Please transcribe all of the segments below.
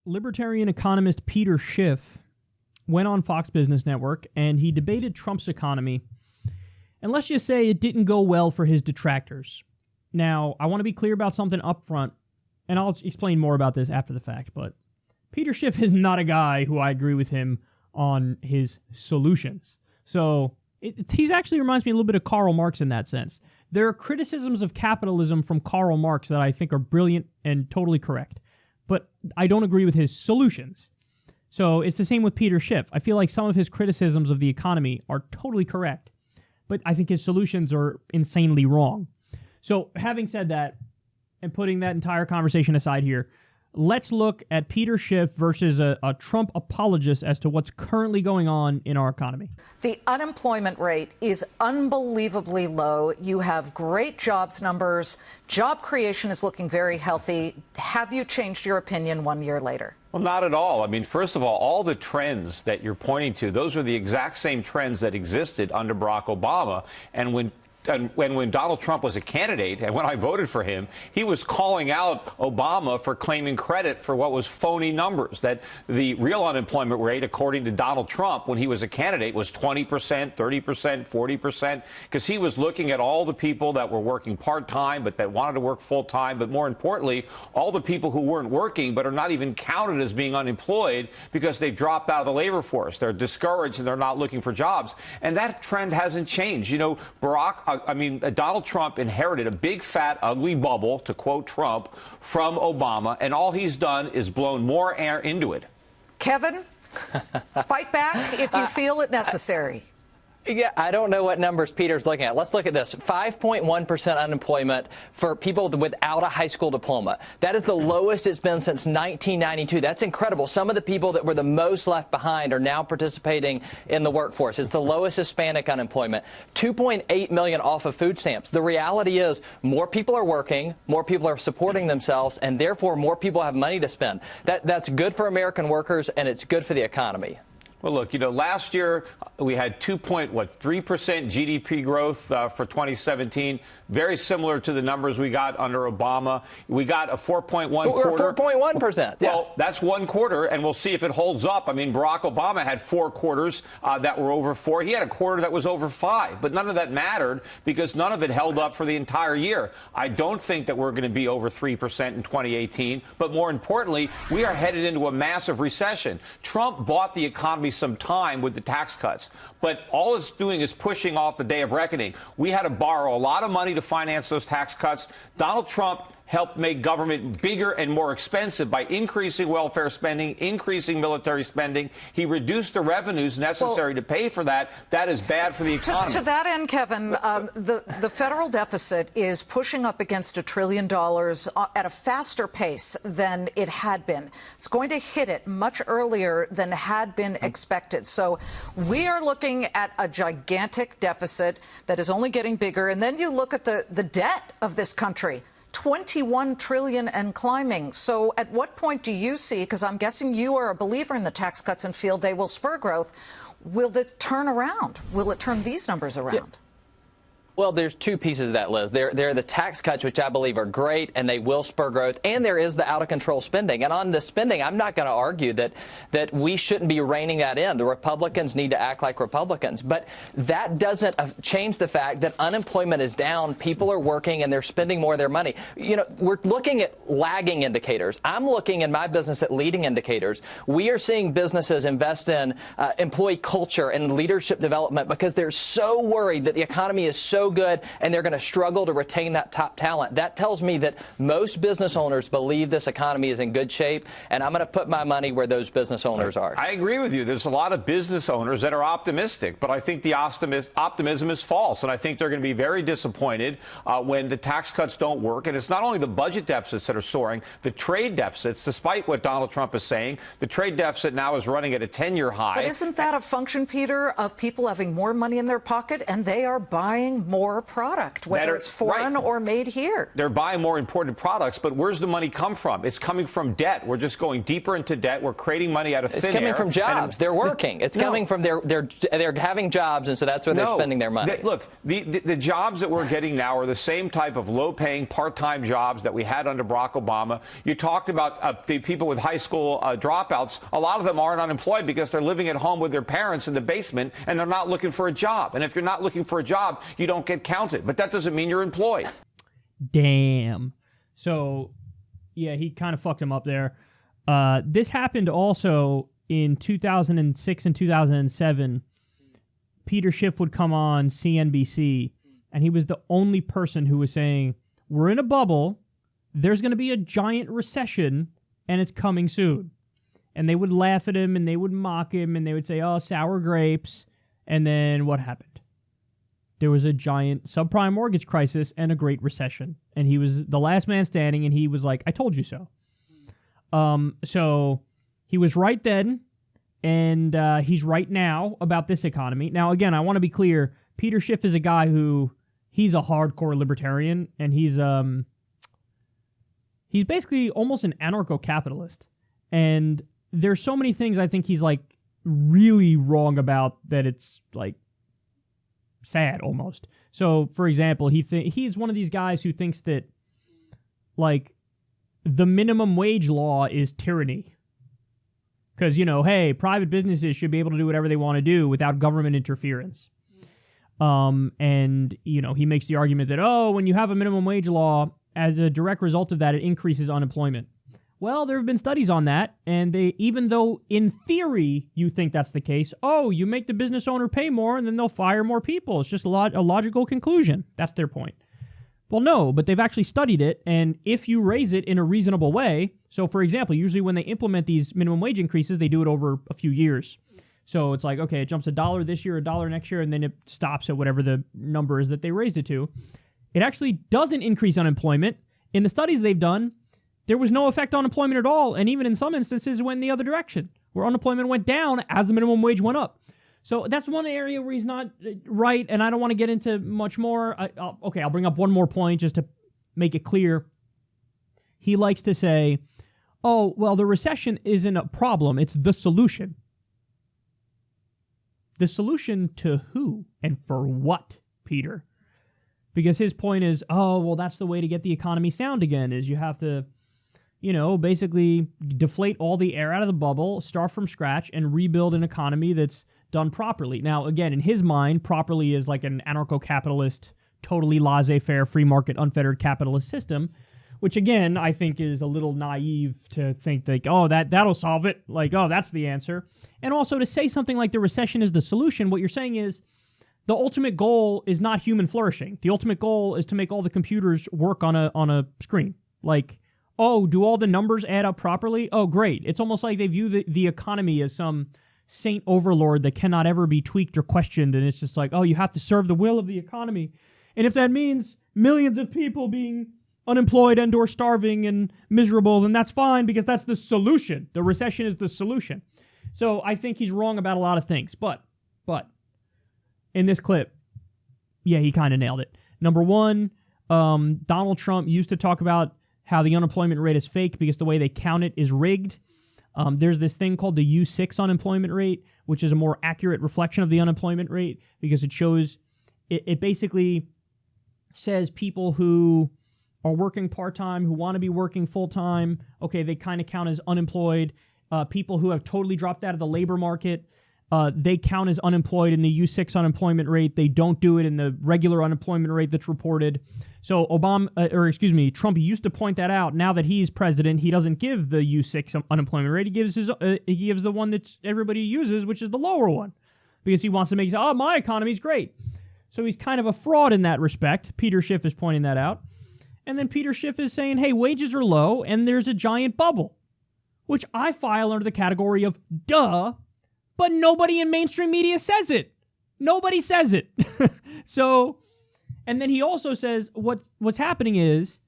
Libertarian economist Peter Schiff went on Fox Business Network and he debated Trump's economy. And let's just say it didn't go well for his detractors. Now, I want to be clear about something up front, and I'll explain more about this after the fact, but Peter Schiff is not a guy who I agree with him on his solutions. So he actually reminds me a little bit of Karl Marx in that sense. There are criticisms of capitalism from Karl Marx that I think are brilliant and totally correct, but I don't agree with his solutions. So it's the same with Peter Schiff. I feel like some of his criticisms of the economy are totally correct, but I think his solutions are insanely wrong. So having said that, and putting that entire conversation aside here, let's look at Peter Schiff versus a Trump apologist as to what's currently going on in our economy. The unemployment rate is unbelievably low. You have great jobs numbers. Job creation is looking very healthy. Have you changed your opinion 1 year later? Well, not at all. I mean, first of all the trends that you're pointing to, those are the exact same trends that existed under Barack Obama. And when Donald Trump was a candidate and when I voted for him, he was calling out Obama for claiming credit for what was phony numbers, that the real unemployment rate, according to Donald Trump, when he was a candidate, was 20%, 30%, 40%, because he was looking at all the people that were working part-time but that wanted to work full-time, but more importantly, all the people who weren't working but are not even counted as being unemployed because they've dropped out of the labor force. They're discouraged and they're not looking for jobs. And that trend hasn't changed. You know, Donald Trump inherited a big, fat, ugly bubble, to quote Trump, from Obama, and all he's done is blown more air into it. Kevin, fight back if you feel it necessary. Yeah, I don't know what numbers Peter's looking at. Let's look at this. 5.1% unemployment for people without a high school diploma. That is the lowest it's been since 1992. That's incredible. Some of the people that were the most left behind are now participating in the workforce. It's the lowest Hispanic unemployment. 2.8 million off of food stamps. The reality is more people are working, more people are supporting themselves, and therefore more people have money to spend. That's good for American workers, and it's good for the economy. Well, look, you know, last year we had 2.3% GDP growth for 2017, very similar to the numbers we got under Obama. We got a 4.1 quarter. 4.1%. Yeah. Well, that's one quarter, and we'll see if it holds up. I mean, Barack Obama had 4 quarters that were over 4. He had a quarter that was over 5, but none of that mattered because none of it held up for the entire year. I don't think that we're going to be over 3% in 2018, but more importantly, we are headed into a massive recession. Trump bought the economy some time with the tax cuts, but all it's doing is pushing off the day of reckoning. We had to borrow a lot of money to finance those tax cuts. Donald Trump helped make government bigger and more expensive by increasing welfare spending, increasing military spending. He reduced the revenues necessary to pay for that. That is bad for the economy. To that end, Kevin, the federal deficit is pushing up against $1 trillion at a faster pace than it had been. It's going to hit it much earlier than had been expected. So we are looking at a gigantic deficit that is only getting bigger. And then you look at the debt of this country. 21 trillion and climbing. So at what point do you see, because I'm guessing you are a believer in the tax cuts and feel they will spur growth, will it turn around? Will it turn these numbers around? Yeah. Well, there's 2 pieces of that, Liz. There are the tax cuts, which I believe are great, and they will spur growth, and there is the out-of-control spending. And on the spending, I'm not going to argue that we shouldn't be reining that in. The Republicans need to act like Republicans. But that doesn't change the fact that unemployment is down, people are working, and they're spending more of their money. You know, we're looking at lagging indicators. I'm looking in my business at leading indicators. We are seeing businesses invest in employee culture and leadership development because they're so worried that the economy is so good and they're going to struggle to retain that top talent. That tells me that most business owners believe this economy is in good shape, and I'm going to put my money where those business owners are. I agree with you. There's a lot of business owners that are optimistic, but I think the optimism is false, and I think they're going to be very disappointed when the tax cuts don't work. And it's not only the budget deficits that are soaring, the trade deficits, despite what Donald Trump is saying, the trade deficit now is running at a 10-year high. But isn't that a function, Peter, of people having more money in their pocket and they are buying more? more product, whether it's foreign or made here. They're buying more imported products, but where's the money come from? It's coming from debt. We're just going deeper into debt. We're creating money out of thin air. It's coming from jobs. They're working. It's coming from they're having jobs, and so that's where they're spending their money. Look, the jobs that we're getting now are the same type of low-paying part-time jobs that we had under Barack Obama. You talked about the people with high school dropouts. A lot of them aren't unemployed because they're living at home with their parents in the basement, and they're not looking for a job. And if you're not looking for a job, you don't get counted. But that doesn't mean you're employed. Damn. So, yeah, he kind of fucked him up there. This happened also in 2006 and 2007. Peter Schiff would come on CNBC, and he was the only person who was saying, we're in a bubble, there's going to be a giant recession, and it's coming soon. And they would laugh at him, and they would mock him, and they would say, oh, sour grapes. And then what happened? There was a giant subprime mortgage crisis and a great recession. And he was the last man standing, and he was like, I told you so. So he was right then, and he's right now about this economy. Now, again, I want to be clear. Peter Schiff is a guy who, he's a hardcore libertarian, and he's basically almost an anarcho-capitalist. And there's so many things I think he's like really wrong about that it's like sad almost. So, for example, he's one of these guys who thinks that like the minimum wage law is tyranny. Because, hey, private businesses should be able to do whatever they want to do without government interference. And, he makes the argument that, when you have a minimum wage law, as a direct result of that, it increases unemployment. Well, there have been studies on that, and even though in theory you think that's the case, you make the business owner pay more and then they'll fire more people. It's just a logical conclusion. That's their point. Well, no, but they've actually studied it, and if you raise it in a reasonable way, so for example, usually when they implement these minimum wage increases, they do it over a few years. So it's like, okay, it jumps $1 this year, $1 next year, and then it stops at whatever the number is that they raised it to. It actually doesn't increase unemployment. In the studies they've done, there was no effect on unemployment at all, and even in some instances went in the other direction, where unemployment went down as the minimum wage went up. So that's one area where he's not right, and I don't want to get into much more. I'll bring up one more point just to make it clear. He likes to say, the recession isn't a problem, it's the solution. The solution to who and for what, Peter? Because his point is, that's the way to get the economy sound again, is you have to basically deflate all the air out of the bubble, start from scratch, and rebuild an economy that's done properly. Now, again, in his mind, properly is like an anarcho-capitalist, totally laissez-faire, free market, unfettered capitalist system, which, again, I think is a little naive to think like, that'll solve it. Like, that's the answer. And also to say something like the recession is the solution, what you're saying is the ultimate goal is not human flourishing. The ultimate goal is to make all the computers work on a screen. Like, do all the numbers add up properly? Oh, great. It's almost like they view the economy as some saint overlord that cannot ever be tweaked or questioned. And it's just like, you have to serve the will of the economy. And if that means millions of people being unemployed and or starving and miserable, then that's fine because that's the solution. The recession is the solution. So I think he's wrong about a lot of things. But in this clip, yeah, he kind of nailed it. Number one, Donald Trump used to talk about how the unemployment rate is fake because the way they count it is rigged. There's this thing called the U6 unemployment rate, which is a more accurate reflection of the unemployment rate because it shows, it basically says people who are working part-time, who want to be working full-time, okay, they kind of count as unemployed. People who have totally dropped out of the labor market, they count as unemployed in the U6 unemployment rate. They don't do it in the regular unemployment rate that's reported. So Trump used to point that out. Now that he's president, he doesn't give the U6 unemployment rate. He gives the one that everybody uses, which is the lower one, because he wants to make my economy's great. So he's kind of a fraud in that respect. Peter Schiff is pointing that out. And then Peter Schiff is saying, hey, wages are low and there's a giant bubble, which I file under the category of duh, but nobody in mainstream media says it. Nobody says it. So, and then he also says what's happening is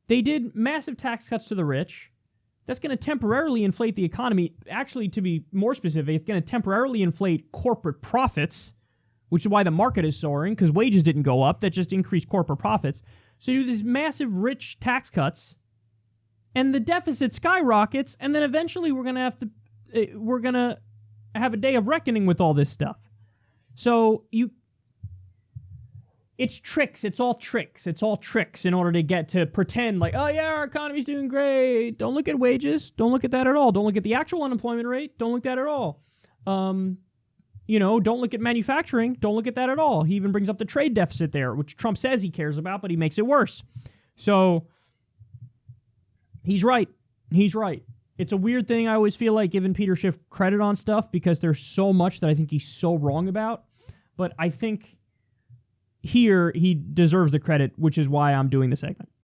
they did massive tax cuts to the rich. That's going to temporarily inflate the economy. Actually, to be more specific, it's going to temporarily inflate corporate profits, which is why the market is soaring, because wages didn't go up. That just increased corporate profits. So you do these massive rich tax cuts, and the deficit skyrockets, and then eventually we're going to have a day of reckoning with all this stuff. So it's tricks. It's all tricks. It's all tricks in order to get to pretend like, oh yeah, our economy's doing great. Don't look at wages. Don't look at that at all. Don't look at the actual unemployment rate. Don't look at that at all. Don't look at manufacturing. Don't look at that at all. He even brings up the trade deficit there, which Trump says he cares about, but he makes it worse. So he's right. He's right. It's a weird thing. I always feel like giving Peter Schiff credit on stuff because there's so much that I think he's so wrong about. But I think here he deserves the credit, which is why I'm doing the segment.